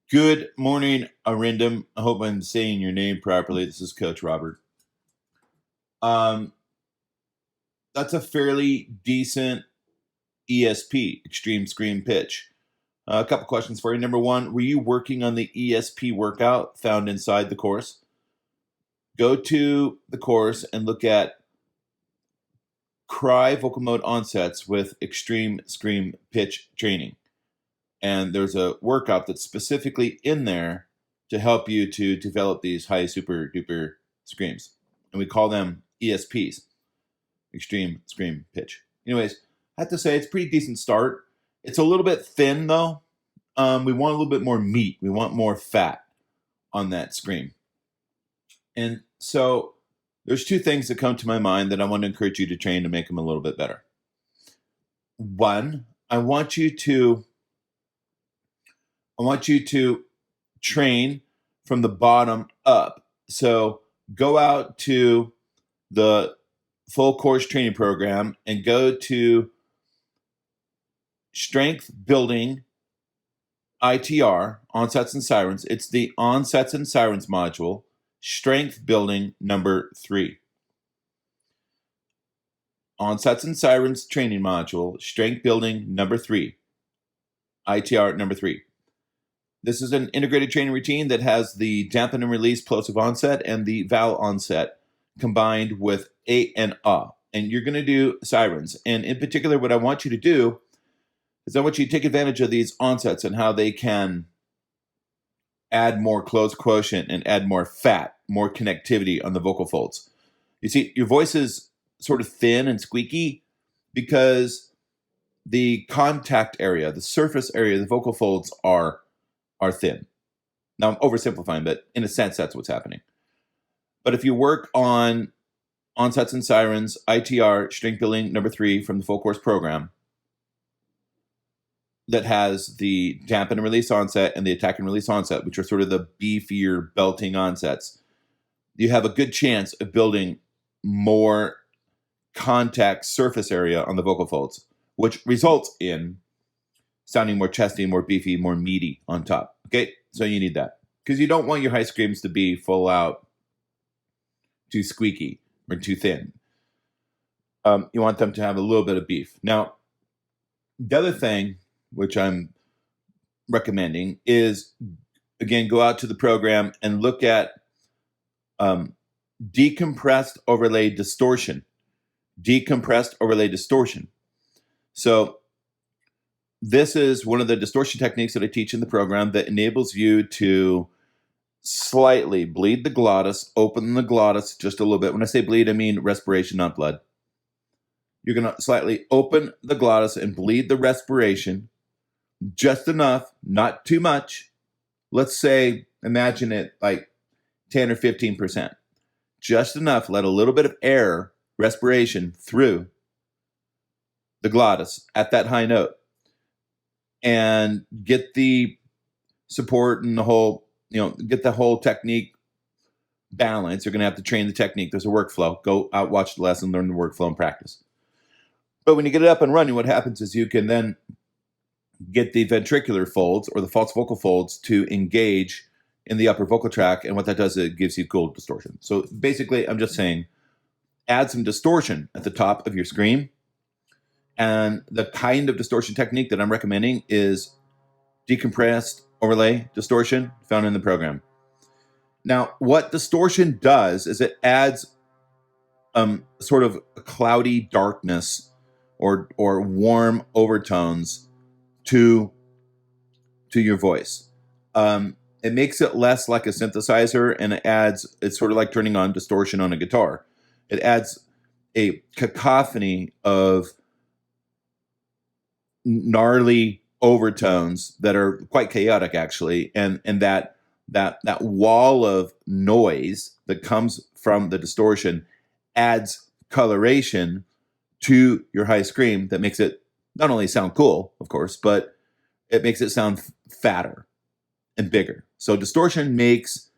Good morning, Arindam. I hope I'm saying your name properly. This is Coach Robert. That's a fairly decent ESP, extreme scream pitch. A couple questions for you. Number one, were you working on the ESP workout found inside the course? Go to the course and look at cry vocal mode onsets with extreme scream pitch training. And there's a workout that's specifically in there to help you to develop these high super duper screams. And we call them ESPs, extreme scream pitch. Anyways, I have to say it's a pretty decent start. It's a little bit thin though. We want a little bit more meat. We want more fat on that scream. And so there's two things that come to my mind that I want to encourage you to train to make them a little bit better. One, I want you to train from the bottom up. So go out to the full course training program and go to strength building ITR, onsets and sirens. It's the onsets and sirens module, strength building number 3. Onsets and sirens training module, strength building number 3, ITR number 3. This is an integrated training routine that has the dampen and release plosive onset and the vowel onset combined with A and A. And you're going to do sirens. And in particular, what I want you to do is I want you to take advantage of these onsets and how they can add more closed quotient and add more fat, more connectivity on the vocal folds. You see, your voice is sort of thin and squeaky because the contact area, the surface area, the vocal folds are thin. Now I'm oversimplifying, but in a sense, that's what's happening. But if you work on onsets and sirens, ITR, strength building number 3 from the full course program that has the dampen and release onset and the attack and release onset, which are sort of the beefier belting onsets, you have a good chance of building more contact surface area on the vocal folds, which results in sounding more chesty, more beefy, more meaty on top. Okay, so you need that because you don't want your high screams to be full out too squeaky or too thin. You want them to have a little bit of beef. Now, the other thing which I'm recommending is, again, go out to the program and look at decompressed overlay distortion. Decompressed overlay distortion. So this is one of the distortion techniques that I teach in the program that enables you to slightly bleed the glottis, open the glottis just a little bit. When I say bleed, I mean respiration, not blood. You're going to slightly open the glottis and bleed the respiration just enough, not too much. Let's say, imagine it like 10 or 15%. Just enough, let a little bit of air, respiration through the glottis at that high note. And get the support and the whole, get the whole technique balance. You're going to have to train the technique. There's a workflow. Go out, watch the lesson, learn the workflow, and practice. But when you get it up and running, what happens is you can then get the ventricular folds or the false vocal folds to engage in the upper vocal tract. And what that does, it gives you cool distortion. So basically, I'm just saying, add some distortion at the top of your scream. And the kind of distortion technique that I'm recommending is decompressed overlay distortion found in the program. Now, what distortion does is it adds sort of a cloudy darkness or warm overtones to your voice. It makes it less like a synthesizer, and it's sort of like turning on distortion on a guitar. It adds a cacophony of gnarly overtones that are quite chaotic, actually, and that wall of noise that comes from the distortion adds coloration to your high scream that makes it not only sound cool, of course, but it makes it sound fatter and bigger. So distortion makes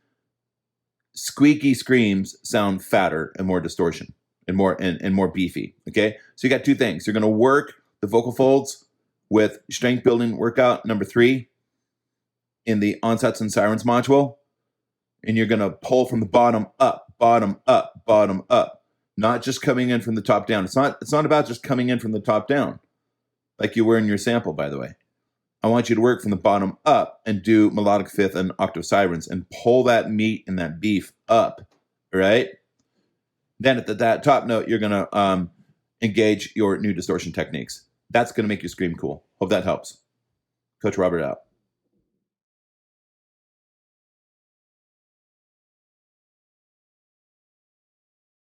squeaky screams sound fatter and more distortion and more beefy. Okay, so you got two things. You're going to work the vocal folds with strength building workout number 3 in the onsets and sirens module, and you're going to pull from the bottom up, bottom up, bottom up, not just coming in from the top down. It's not about just coming in from the top down, like you were in your sample, by the way. I want you to work from the bottom up and do melodic fifth and octave sirens and pull that meat and that beef up, right? Then at that top note, you're going to engage your new distortion techniques. That's going to make you scream cool. Hope that helps. Coach Robert out.